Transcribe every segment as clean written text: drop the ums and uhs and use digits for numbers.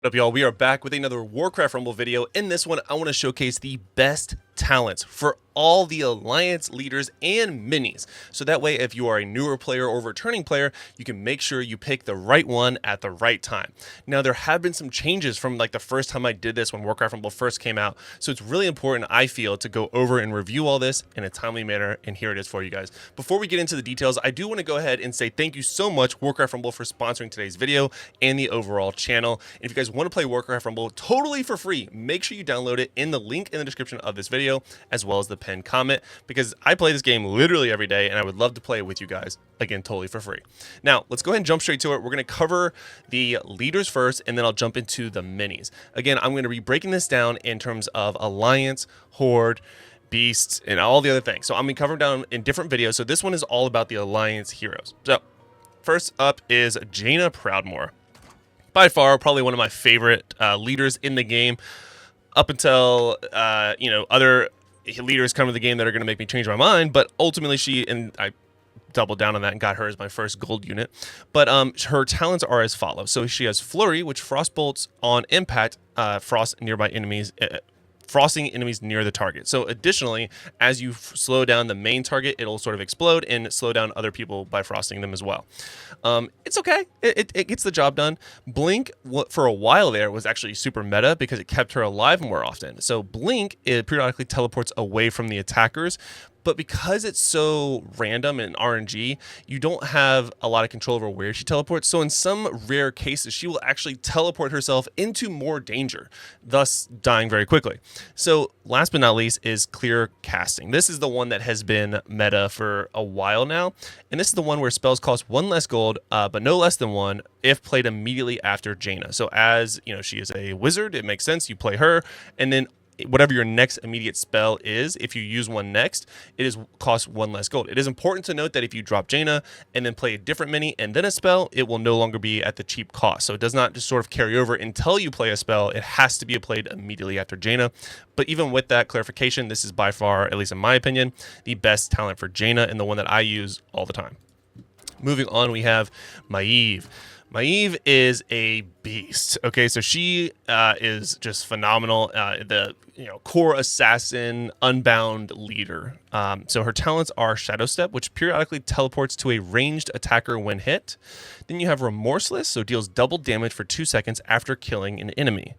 What up, y'all? We are back with another Warcraft Rumble video. In this one, I want to showcase the best talents for all the alliance leaders and minis, so that way if you are a newer player or returning player, you can make sure you pick the right one at the right time. Now, there have been some changes from like the first time I did this when Warcraft Rumble first came out, so it's really important, I feel, to go over and review all this in a timely manner, and here it is for you guys. Before we get into the details, I do want to go ahead and say thank you so much, Warcraft Rumble, for sponsoring today's video and the overall channel. And if you guys want to play Warcraft Rumble totally for free, make sure you download it in the link in the description of this video, as well as the pinned comment, because I play this game literally every day and I would love to play it with you guys, again, totally for free. Now, let's go ahead and jump straight to it. We're going to cover the leaders first, and then I'll jump into the minis. Again, I'm going to be breaking this down in terms of Alliance, Horde, Beasts, and all the other things. So I'm going to cover them down in different videos. So this one is all about the Alliance heroes. So first up is Jaina Proudmoore. By far, probably one of my favorite leaders in the game, up until other leaders come to the game that are going to make me change my mind. But ultimately, I doubled down on that and got her as my first gold unit. But her talents are as follows. So she has Flurry, which frost bolts on impact, frost nearby enemies. Frosting enemies near the target. So additionally, as you slow down the main target, it'll sort of explode and slow down other people by frosting them as well. It's okay. It gets the job done. Blink, for a while there, was actually super meta because it kept her alive more often. So Blink, it periodically teleports away from the attackers, but because it's so random and RNG, you don't have a lot of control over where she teleports. So in some rare cases, she will actually teleport herself into more danger, thus dying very quickly. So last but not least is Clear Casting. This is the one that has been meta for a while now. And this is the one where spells cost 1 less gold, but no less than 1 if played immediately after Jaina. So as you know, she is a wizard, it makes sense. You play her, and then whatever your next immediate spell is, if you use one next, it is cost 1 less gold. It is important to note that if you drop Jaina and then play a different mini and then a spell, it will no longer be at the cheap cost. So it does not just sort of carry over until you play a spell. It has to be played immediately after Jaina. But even with that clarification, this is by far, at least in my opinion, the best talent for Jaina and the one that I use all the time. Moving on, we have Maiev. Maiev is a beast. Okay, so she is just phenomenal. The core assassin, unbound leader. So her talents are Shadow Step, which periodically teleports to a ranged attacker when hit. Then you have Remorseless, so deals double damage for 2 seconds after killing an enemy.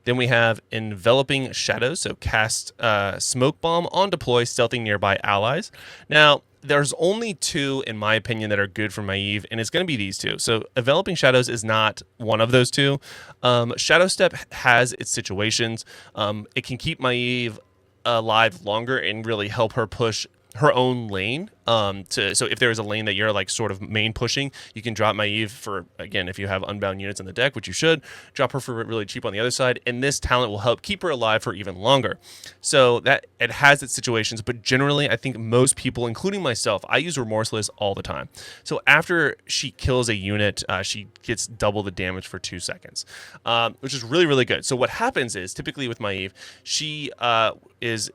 Then we have Enveloping Shadows, so cast Smoke Bomb on deploy, stealthing nearby allies. Now, there's only 2, in my opinion, that are good for Maiev, and it's going to be these 2. So Enveloping Shadows is not one of those 2. Shadow Step has its situations. It can keep Maiev alive longer and really help her push her own lane. So if there's a lane that you're like sort of main pushing, you can drop Maiev for, again, if you have unbound units in the deck, which you should, drop her for really cheap on the other side, and this talent will help keep her alive for even longer. So that it has its situations, but generally I think most people, including myself, I use Remorseless all the time. So after she kills a unit, she gets double the damage for 2 seconds, which is really, really good. So what happens is, typically with Maiev, she is,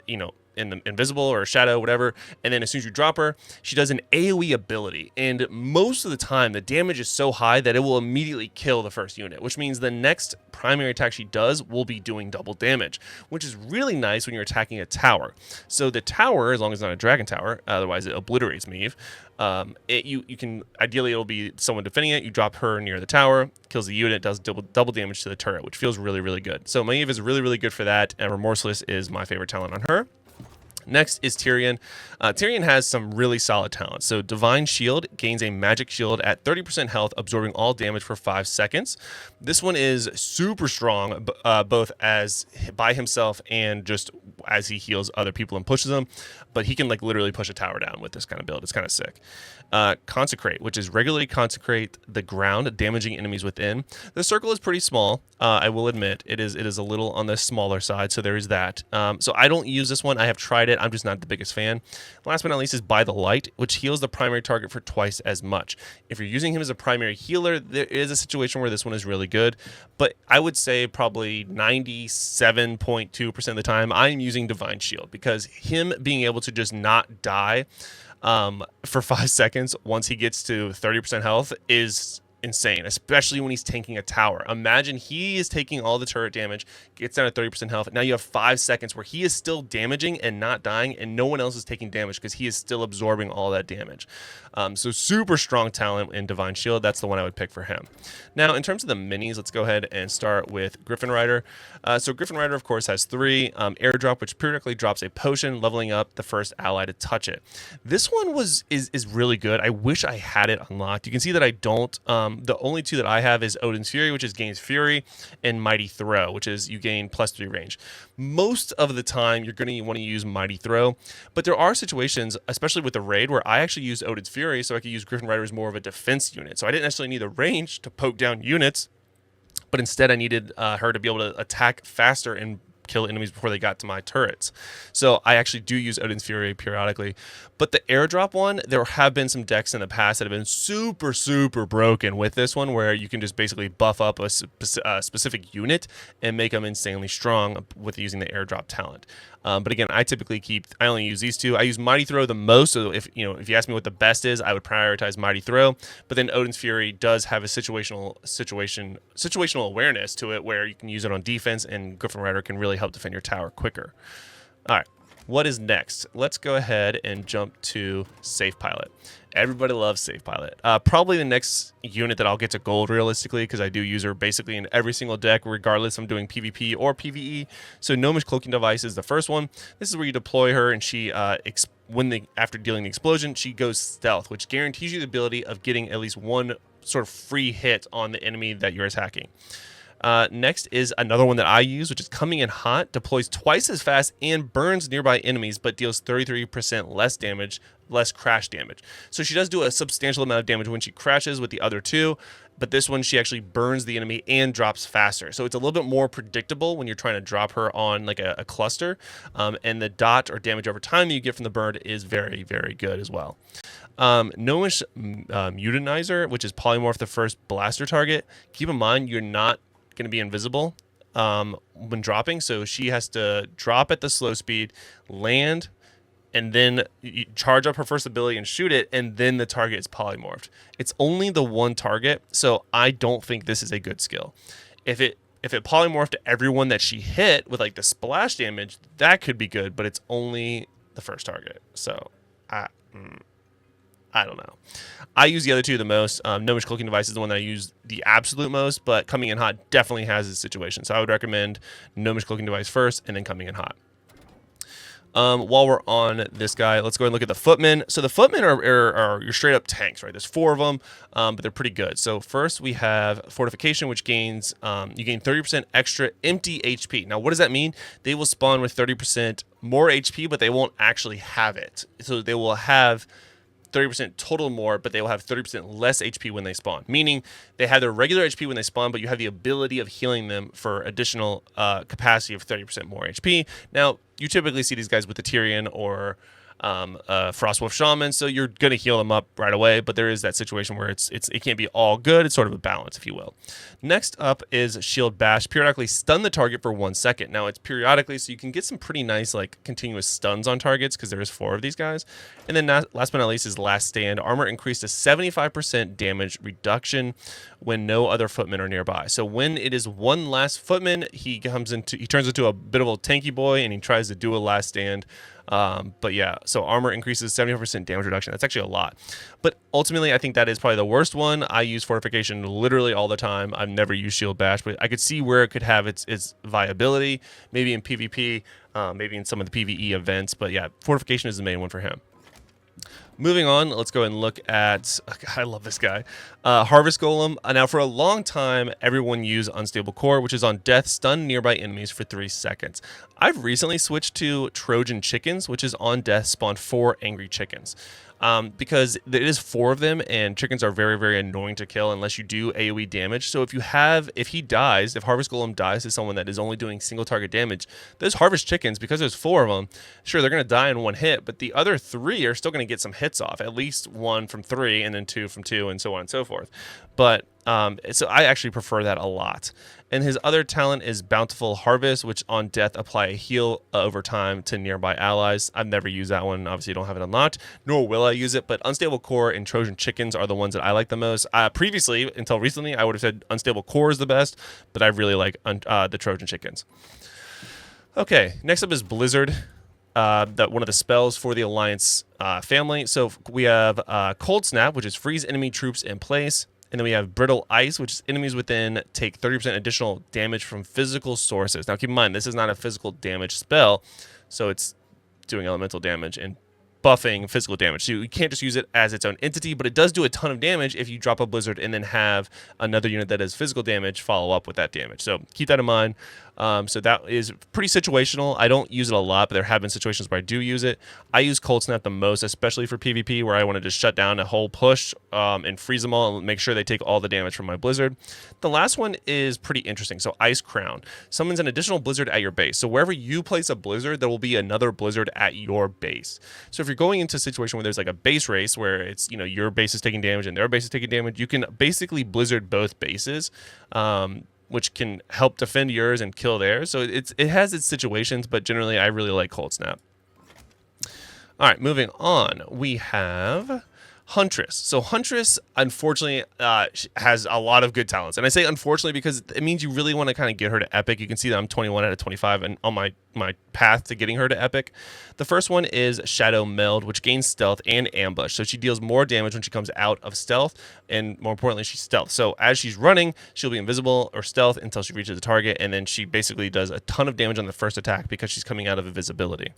in the invisible or shadow, whatever, and then as soon as you drop her, she does an AoE ability, and most of the time the damage is so high that it will immediately kill the first unit, which means the next primary attack she does will be doing double damage, which is really nice when you're attacking a tower. So the tower, as long as it's not a dragon tower, otherwise it obliterates Maiev. You can, ideally it'll be someone defending it, you drop her near the tower, kills the unit, does double damage to the turret, which feels really, really good. So Maiev is really, really good for that, and Remorseless is my favorite talent on her. Next is Tyrion. Tyrion has some really solid talents. So Divine Shield gains a magic shield at 30% health, absorbing all damage for 5 seconds. This one is super strong, both as by himself and just as he heals other people and pushes them. But he can like literally push a tower down with this kind of build. It's kind of sick. Consecrate, which is regularly consecrate the ground, damaging enemies within. The circle is pretty small. I will admit it is a little on the smaller side, so there is that. So I don't use this one. I have tried it. I'm just not the biggest fan. Last but not least is By the Light, which heals the primary target for twice as much. If you're using him as a primary healer, there is a situation where this one is really good, but I would say probably 97.2% of the time I'm using Divine Shield, because him being able to just not die for 5 seconds once he gets to 30% health is insane, especially when he's tanking a tower. Imagine he is taking all the turret damage, gets down to 30% health. Now you have 5 seconds where he is still damaging and not dying, and no one else is taking damage because he is still absorbing all that damage. So super strong talent in Divine Shield. That's the one I would pick for him. Now, in terms of the minis, let's go ahead and start with Griffin Rider. So Griffin Rider, of course, has 3. Airdrop, which periodically drops a potion, leveling up the first ally to touch it. This one is really good. I wish I had it unlocked. You can see that I don't. The only 2 that I have is Odin's Fury, which is gains Fury, and Mighty Throw, which is you gain +3 range. Most of the time, you're going to want to use Mighty Throw, but there are situations, especially with the raid, where I actually use Odin's Fury, so I could use Griffin Rider as more of a defense unit. So I didn't necessarily need the range to poke down units, but instead I needed her to be able to attack faster and kill enemies before they got to my turrets. So I actually do use Odin's Fury periodically. But the airdrop one, there have been some decks in the past that have been super, super broken with this one, where you can just basically buff up a specific unit and make them insanely strong with using the airdrop talent. But again, I only use these 2. I use Mighty Throw the most. So if you ask me what the best is, I would prioritize Mighty Throw. But then Odin's Fury does have a situational awareness to it, where you can use it on defense, and Griffin Rider can really help defend your tower quicker. All right. What is next? Let's go ahead and jump to Safe Pilot. Everybody loves Safe Pilot. Probably the next unit that I'll get to gold realistically, because I do use her basically in every single deck, regardless if I'm doing PvP or PvE. So Gnomish Cloaking Device is the first one. This is where you deploy her, and she, after dealing the explosion, she goes stealth, which guarantees you the ability of getting at least one sort of free hit on the enemy that you're attacking. Next is another one that I use, which is Coming in Hot. Deploys twice as fast and burns nearby enemies, but deals 33% less damage, less crash damage. So she does do a substantial amount of damage when she crashes with the other 2, but this one she actually burns the enemy and drops faster. So it's a little bit more predictable when you're trying to drop her on like a cluster, and the dot or damage over time that you get from the burn is very, very good as well. Gnomish Mutinizer, which is polymorph the first blaster target. Keep in mind, you're not going to be invisible when dropping, so she has to drop at the slow speed, land, and then charge up her first ability and shoot it, and then the target is polymorphed. It's only the one target, so I don't think this is a good skill. If it polymorphed to everyone that she hit with like the splash damage, that could be good, but it's only the first target, so I don't know. I use the other 2 the most. Gnomish Cloaking Device is the one that I use the absolute most, but Coming in Hot definitely has its situation. So I would recommend Gnomish Cloaking Device first, and then Coming in Hot. While we're on this guy, let's go ahead and look at the Footmen. So the Footmen are your straight up tanks, right? There's 4 of them, but they're pretty good. So first we have Fortification, which gains, you gain 30% extra empty HP. Now, what does that mean? They will spawn with 30% more HP, but they won't actually have it. So they will have 30% total more, but they will have 30% less HP when they spawn. Meaning they have their regular HP when they spawn, but you have the ability of healing them for additional capacity of 30% more HP. Now, you typically see these guys with the Tyrion or Frostwolf Shaman, so you're going to heal them up right away, but there is that situation where it can't be all good. It's sort of a balance, if you will. Next up is Shield Bash. Periodically stun the target for 1 second. Now, it's periodically, so you can get some pretty nice, like, continuous stuns on targets, because there is 4 of these guys. And then last but not least is Last Stand. Armor increased to 75% damage reduction when no other footmen are nearby. So when it is one last footman, he turns into a bit of a tanky boy, and he tries to do a last stand. But yeah, so armor increases 75% damage reduction. That's actually a lot. But ultimately, I think that is probably the worst one. I use Fortification literally all the time. I've never used Shield Bash, but I could see where it could have its viability, maybe in PvP, maybe in some of the PvE events. But yeah, Fortification is the main one for him. Moving on, let's go and look at, I love this guy, Harvest Golem. Now, for a long time, everyone used Unstable Core, which is on death, stun nearby enemies for 3 seconds. I've recently switched to Trojan Chickens, which is on death, spawn 4 angry chickens. Because it is 4 of them, and chickens are very, very annoying to kill unless you do AoE damage. So if Harvest Golem dies to someone that is only doing single target damage, those Harvest Chickens, because there's 4 of them, sure, they're going to die in 1 hit, but the other 3 are still going to get some hits off, at least 1 from 3, and then 2 from 2, and so on and so forth. But So I actually prefer that a lot. And his other talent is Bountiful Harvest, which on death apply a heal over time to nearby allies. I've never used that one. Obviously, don't have it unlocked, nor will I use it. But Unstable Core and Trojan Chickens are the ones that I like the most. Previously, until recently, I would have said Unstable Core is the best, but I really like the Trojan Chickens. Okay, next up is Blizzard. That one of the spells for the Alliance family. So we have Cold Snap, which is freeze enemy troops in place. And then we have Brittle Ice, which is enemies within take 30% additional damage from physical sources. Now, keep in mind, this is not a physical damage spell, so it's doing elemental damage and buffing physical damage. So you can't just use it as its own entity, but it does do a ton of damage if you drop a Blizzard and then have another unit that does physical damage follow up with that damage. So keep that in mind. So that is pretty situational. I don't use it a lot, but there have been situations where I do use it. I use Cold Snap the most, especially for PvP, where I want to just shut down a whole push and freeze them all and make sure they take all the damage from my Blizzard. The last one is pretty interesting. So Ice Crown summons an additional Blizzard at your base. So wherever you place a Blizzard, there will be another Blizzard at your base. So if you're going into a situation where there's like a base race where it's, you know, your base is taking damage and their base is taking damage, you can basically Blizzard both bases. Which can help defend yours and kill theirs. So it has its situations, but generally I really like Cold Snap. All right, moving on. We have Huntress. So Huntress, unfortunately, has a lot of good talents. And I say unfortunately because it means you really want to kind of get her to Epic. You can see that I'm 21 out of 25 and on my path to getting her to Epic. The first one is Shadow Meld, which gains stealth and ambush. So she deals more damage when she comes out of stealth, and more importantly, she's stealth. So as she's running, she'll be invisible or stealth until she reaches the target, and then she basically does a ton of damage on the first attack because she's coming out of invisibility.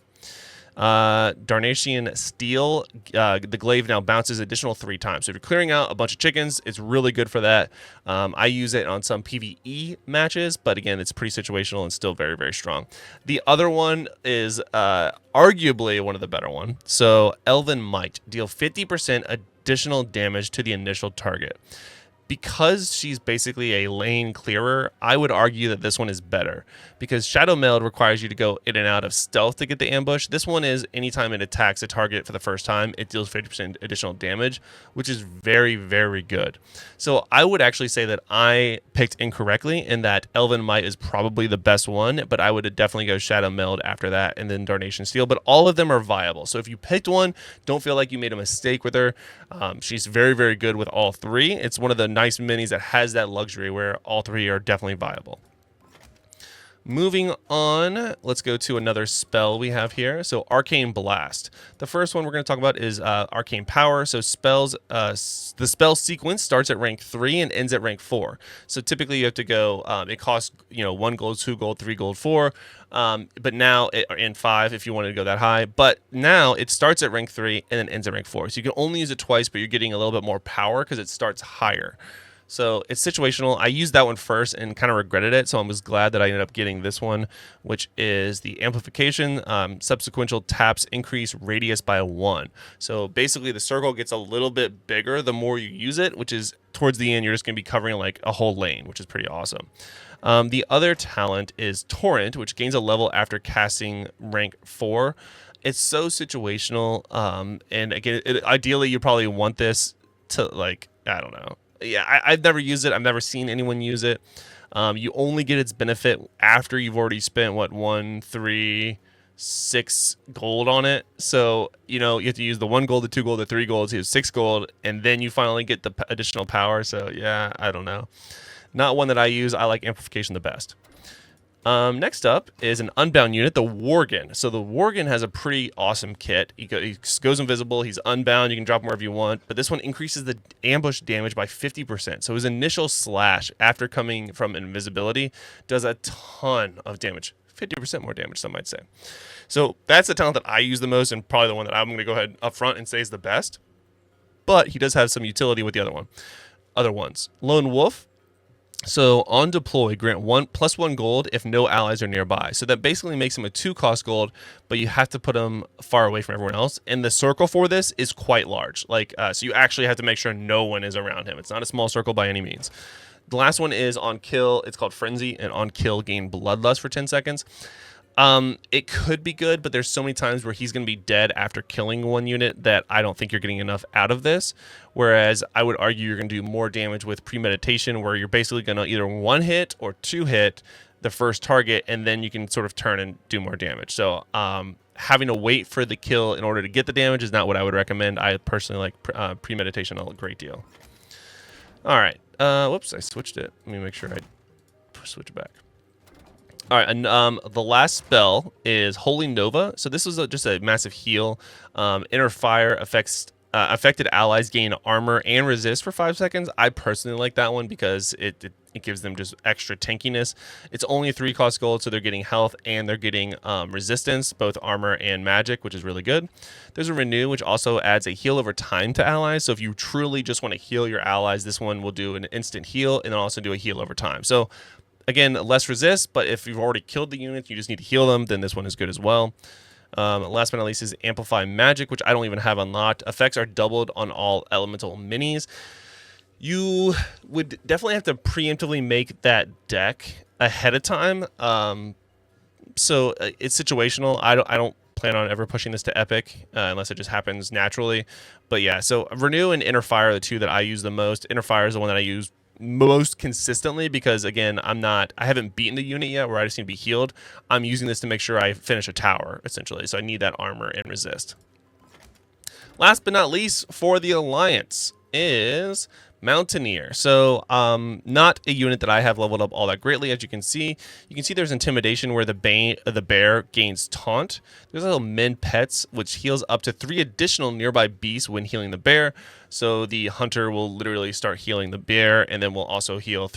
Darnatian Steel, the glaive now bounces additional 3 times. So if you're clearing out a bunch of chickens, it's really good for that. I use it on some PvE matches, but again, it's pretty situational and still very, very strong. The other one is arguably one of the better ones. So Elven Might, deal 50% additional damage to the initial target. Because she's basically a lane clearer, I would argue that this one is better. Because Shadow Meld requires you to go in and out of stealth to get the ambush. This one is anytime it attacks a target for the first time, it deals 50% additional damage, which is very, very good. So I would actually say that I picked incorrectly in that Elven Might is probably the best one, but I would definitely go Shadow Meld after that and then Darnatian Steel. But all of them are viable. So if you picked one, don't feel like you made a mistake with her. She's very, very good with all 3. It's one of the nice minis that has that luxury where all 3 are definitely viable. Moving on, let's go to another spell we have here. So Arcane Blast. The first one we're going to talk about is Arcane Power. So spells, the spell sequence starts at rank 3 and ends at rank 4. So typically you have to go, it costs 1 gold, 2 gold, 3 gold, 4. But now, and 5 if you wanted to go that high. But now it starts at rank 3 and then ends at rank 4. So you can only use it twice, but you're getting a little bit more power because it starts higher. So it's situational. I used that one first and kind of regretted it, so I was glad that I ended up getting this one, which is the amplification. Subsequential taps increase radius by 1. So basically the circle gets a little bit bigger the more you use it, which is towards the end you're just going to be covering like a whole lane, which is pretty awesome. The other talent is Torrent, which gains a level after casting rank 4. It's so situational, and again, ideally you probably want this to, like, I don't know. Yeah, I've never used it. I've never seen anyone use it. You only get its benefit after you've already spent, 1, 3, 6 gold on it. So, you have to use the 1 gold, the 2 gold, the 3 gold, to use 6 gold, and then you finally get the additional power. So, yeah, I don't know. Not one that I use. I like amplification the best. Next up is an unbound unit, the Worgen. So the Worgen has a pretty awesome kit. He goes invisible, he's unbound, you can drop him wherever you want, but this one increases the ambush damage by 50%. So his initial slash after coming from invisibility does a ton of damage. 50% more damage, some might say. So that's the talent that I use the most and probably the one that I'm going to go ahead up front and say is the best. But he does have some utility with the other ones. Lone Wolf. So on deploy, grant +1 gold if no allies are nearby. So that basically makes him a 2-cost gold, but you have to put him far away from everyone else. And the circle for this is quite large. So you actually have to make sure no one is around him. It's not a small circle by any means. The last one is on kill. It's called Frenzy, and on kill gain Bloodlust for 10 seconds. It could be good, but there's so many times where he's going to be dead after killing one unit that I don't think you're getting enough out of this. Whereas I would argue you're going to do more damage with premeditation, where you're basically going to either one hit or two hit the first target, and then you can sort of turn and do more damage. So having to wait for the kill in order to get the damage is not what I would recommend. I personally like premeditation a great deal. All right. Whoops, I switched it. Let me make sure I switch it back. All right, and the last spell is Holy Nova. So this was just a massive heal. Inner Fire affected allies gain armor and resist for 5 seconds. I personally like that one because it gives them just extra tankiness. It's only 3 cost gold, so they're getting health and they're getting resistance, both armor and magic, which is really good. There's a Renew, which also adds a heal over time to allies. So if you truly just want to heal your allies, this one will do an instant heal and then also do a heal over time. So again, less resist, but if you've already killed the units, you just need to heal them, then this one is good as well. Last but not least is Amplify Magic, which I don't even have unlocked. Effects are doubled on all elemental minis. You would definitely have to preemptively make that deck ahead of time. So it's situational. I don't plan on ever pushing this to Epic unless it just happens naturally. But yeah, so Renew and Inner Fire are the two that I use the most. Inner Fire is the one that I use most consistently because, again, I haven't beaten the unit yet where I just need to be healed. I'm using this to make sure I finish a tower, essentially. So I need that armor and resist. Last but not least for the Alliance is Mountaineer. So not a unit that I have leveled up all that greatly. As you can see there's Intimidation where the bear gains Taunt. There's little Min Pets, which heals up to 3 additional nearby beasts when healing the bear. So the hunter will literally start healing the bear, and then will also heal up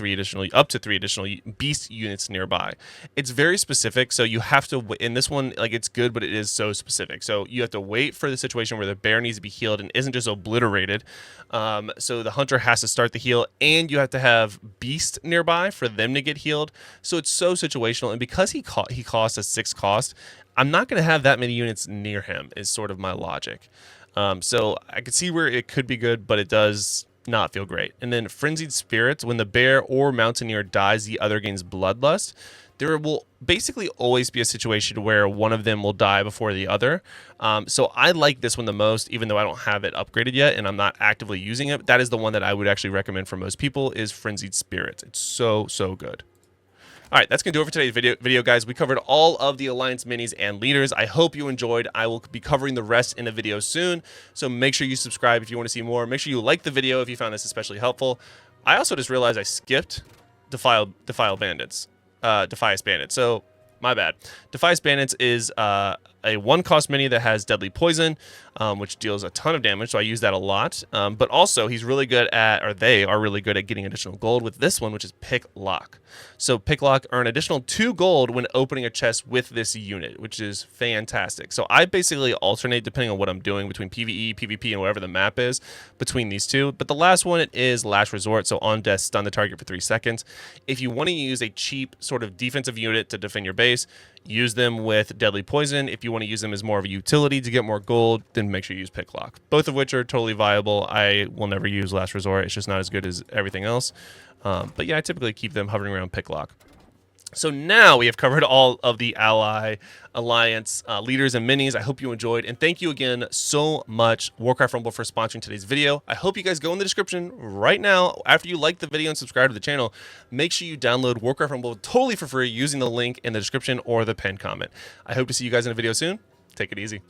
to 3 additional beast units nearby. It's very specific, so you have to. In this one, like, it's good, but it is so specific. So you have to wait for the situation where the bear needs to be healed and isn't just obliterated. So the hunter has to start the heal, and you have to have beast nearby for them to get healed. So it's so situational, and because he costs a 6 cost, I'm not going to have that many units near him. Is sort of my logic. So I could see where it could be good, but it does not feel great. And then Frenzied Spirits, when the bear or Mountaineer dies, the other gains Bloodlust. There will basically always be a situation where one of them will die before the other. So I like this one the most, even though I don't have it upgraded yet and I'm not actively using it. That is the one that I would actually recommend for most people, is Frenzied Spirits. It's so good. All right, that's going to do it for today's video, guys. We covered all of the Alliance minis and leaders. I hope you enjoyed. I will be covering the rest in a video soon, so make sure you subscribe if you want to see more. Make sure you like the video if you found this especially helpful. I also just realized I skipped Defias Bandits. So my bad. Defias Bandits is a 1-cost mini that has Deadly Poison, which deals a ton of damage, so I use that a lot. But also, they are really good at getting additional gold with this one, which is Pick Lock. So Pick Lock earn additional 2 gold when opening a chest with this unit, which is fantastic. So I basically alternate, depending on what I'm doing, between PvE, PvP, and whatever the map is, between these two. But the last one is Last Resort, so on death, stun the target for 3 seconds. If you want to use a cheap sort of defensive unit to defend your base, use them with Deadly Poison. If you want to use them as more of a utility to get more gold, then make sure you use Pick Lock. Both of which are totally viable. I will never use Last Resort. It's just not as good as everything else. But yeah, I typically keep them hovering around Pick Lock. So now we have covered all of the Alliance leaders and minis. I hope you enjoyed, and thank you again so much, Warcraft Rumble, for sponsoring today's video. I hope you guys go in the description right now after you like the video and subscribe to the channel. Make sure you download Warcraft Rumble totally for free using the link in the description or the pinned comment. I hope to see you guys in a video soon. Take it easy.